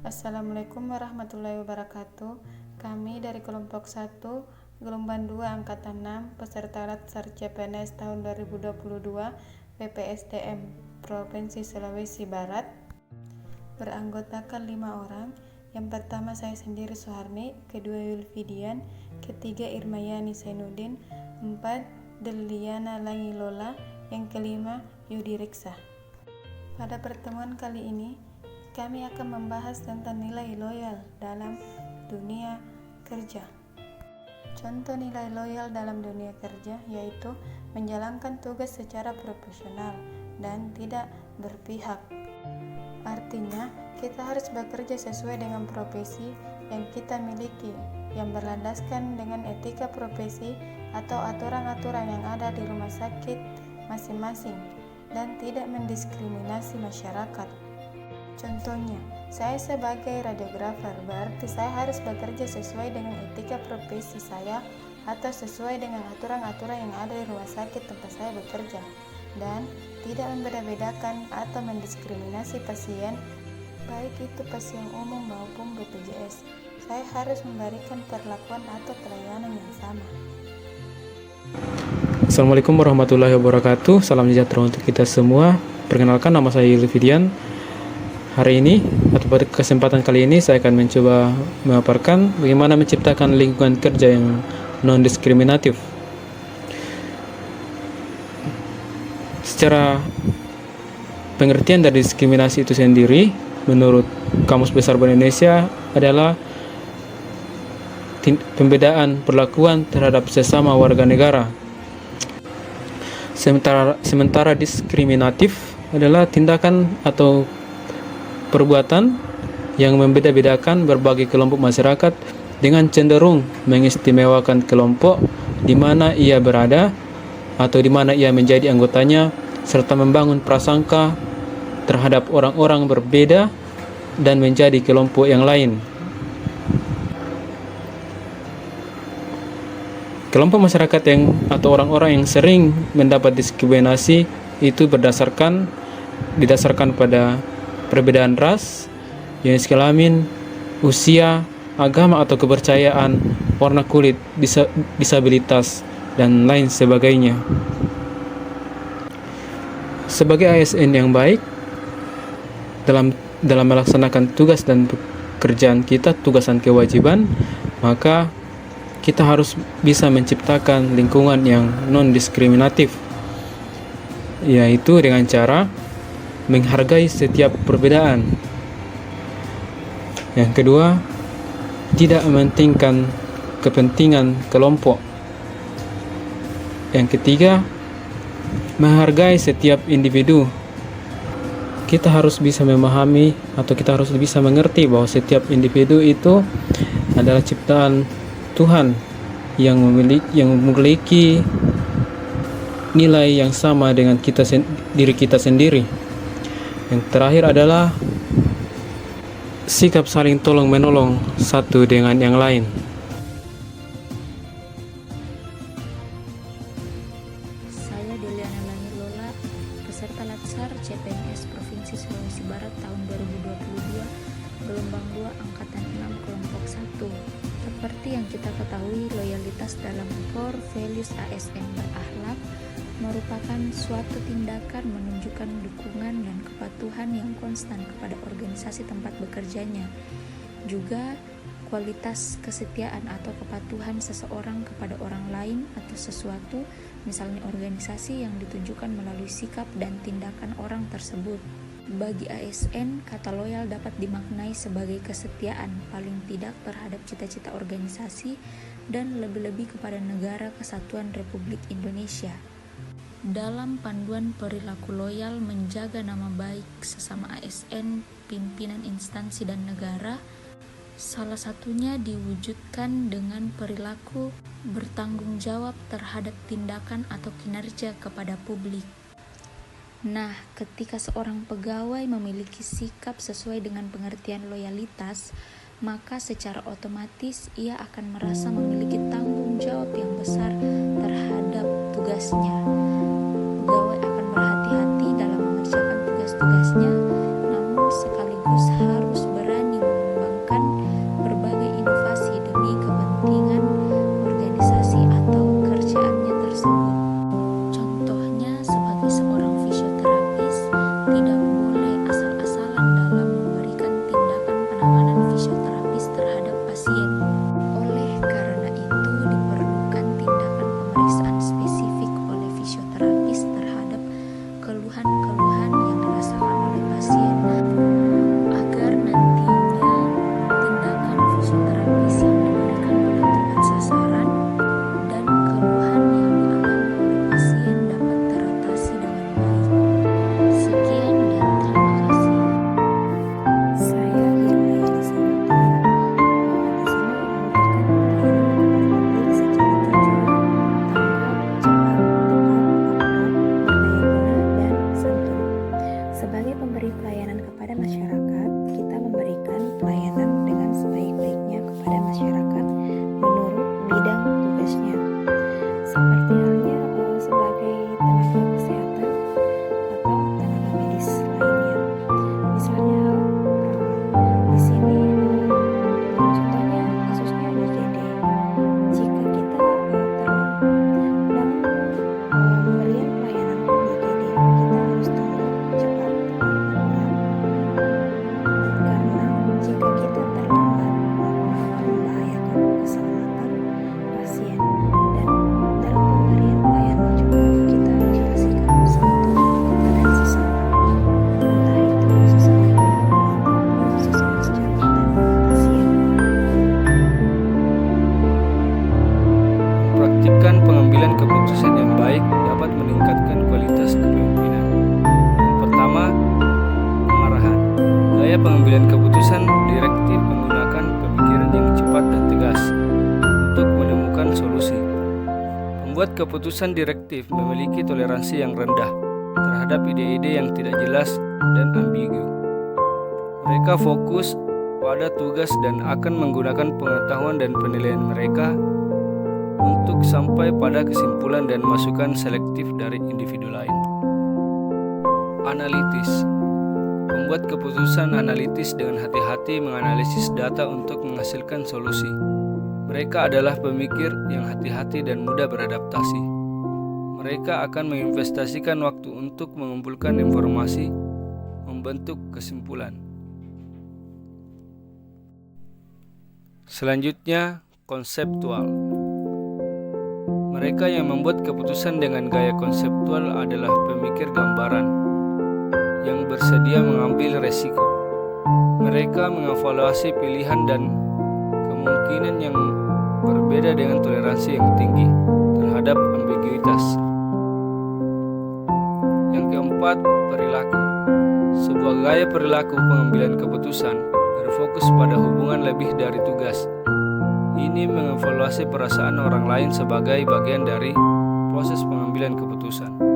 Assalamualaikum warahmatullahi wabarakatuh. Kami dari kelompok 1, gelombang 2 angkatan 6, peserta Latsar CPNS tahun 2022, PPSDM Provinsi Sulawesi Barat, beranggotakan 5 orang. Yang pertama saya sendiri Suharni, kedua Yulfidian, ketiga Irmayani Zainuddin, 4 Deliana Langilola, yang kelima Yudi Riksa. Pada pertemuan kali ini kami akan membahas tentang nilai loyal dalam dunia kerja. Contoh nilai loyal dalam dunia kerja yaitu menjalankan tugas secara profesional dan tidak berpihak. Artinya, kita harus bekerja sesuai dengan profesi yang kita miliki, yang berlandaskan dengan etika profesi atau aturan-aturan yang ada di rumah sakit masing-masing, dan tidak mendiskriminasi masyarakat. Contohnya, saya sebagai radiografer, berarti saya harus bekerja sesuai dengan etika profesi saya atau sesuai dengan aturan-aturan yang ada di rumah sakit tempat saya bekerja, dan tidak membeda-bedakan atau mendiskriminasi pasien, baik itu pasien umum maupun BPJS. Saya harus memberikan perlakuan atau pelayanan yang sama. Assalamualaikum warahmatullahi wabarakatuh. Salam sejahtera untuk kita semua. Perkenalkan, nama saya Yulfidian. Hari ini atau pada kesempatan kali ini saya akan mencoba memaparkan bagaimana menciptakan lingkungan kerja yang non-diskriminatif. Secara pengertian dari diskriminasi itu sendiri, menurut Kamus Besar Bahasa Indonesia adalah pembedaan perlakuan terhadap sesama warga negara. Sementara diskriminatif adalah tindakan atau perbuatan yang membeda-bedakan berbagai kelompok masyarakat dengan cenderung mengistimewakan kelompok di mana ia berada atau di mana ia menjadi anggotanya, serta membangun prasangka terhadap orang-orang berbeda dan menjadi kelompok yang lain. Kelompok masyarakat atau orang-orang yang sering mendapat diskriminasi itu didasarkan pada perbedaan ras, jenis kelamin, usia, agama atau kepercayaan, warna kulit, disabilitas, dan lain sebagainya. Sebagai ASN yang baik dalam melaksanakan tugas dan pekerjaan kita, tugas dan kewajiban, maka kita harus bisa menciptakan lingkungan yang non-diskriminatif, yaitu dengan cara menghargai setiap perbedaan. Yang kedua, tidak mementingkan kepentingan kelompok. Yang ketiga, menghargai setiap individu. Kita harus bisa memahami atau kita harus bisa mengerti bahwa setiap individu itu adalah ciptaan Tuhan yang memiliki nilai yang sama dengan diri kita sendiri. Yang terakhir adalah sikap saling tolong-menolong satu dengan yang lain. Saya Deliana Langilola, peserta Latsar CPNS Provinsi Sulawesi Barat tahun 2022, gelombang 2 angkatan 6 kelompok 1. Seperti yang kita ketahui, loyalitas dalam core values ASN berakhlak merupakan suatu tindakan menunjukkan dukungan dan kepatuhan yang konstan kepada organisasi tempat bekerjanya. Juga kualitas kesetiaan atau kepatuhan seseorang kepada orang lain atau sesuatu, misalnya organisasi, yang ditunjukkan melalui sikap dan tindakan orang tersebut. Bagi ASN, kata loyal dapat dimaknai sebagai kesetiaan paling tidak terhadap cita-cita organisasi dan lebih-lebih kepada negara kesatuan Republik Indonesia. Dalam panduan perilaku loyal menjaga nama baik sesama ASN, pimpinan instansi dan negara, salah satunya diwujudkan dengan perilaku bertanggung jawab terhadap tindakan atau kinerja kepada publik. Nah, ketika seorang pegawai memiliki sikap sesuai dengan pengertian loyalitas, maka secara otomatis ia akan merasa memiliki tanggung jawab yang besar terhadap tugasnya. Pegawai akan berhati-hati dalam mengerjakan tugas-tugasnya, namun sekaligus harus berani Pembuat keputusan direktif memiliki toleransi yang rendah terhadap ide-ide yang tidak jelas dan ambigu. Mereka fokus pada tugas dan akan menggunakan pengetahuan dan penilaian mereka untuk sampai pada kesimpulan dan masukan selektif dari individu lain. Analitis. Membuat keputusan analitis dengan hati-hati menganalisis data untuk menghasilkan solusi. Mereka adalah pemikir yang hati-hati dan mudah beradaptasi. Mereka akan menginvestasikan waktu untuk mengumpulkan informasi, membentuk kesimpulan. Selanjutnya, konseptual. Mereka yang membuat keputusan dengan gaya konseptual adalah pemikir gambaran yang bersedia mengambil resiko. Mereka mengevaluasi pilihan dan kemungkinan yang berbeda dengan toleransi yang tinggi terhadap ambiguitas. Yang keempat, perilaku. Sebuah gaya perilaku pengambilan keputusan berfokus pada hubungan lebih dari tugas. Ini mengevaluasi perasaan orang lain sebagai bagian dari proses pengambilan keputusan.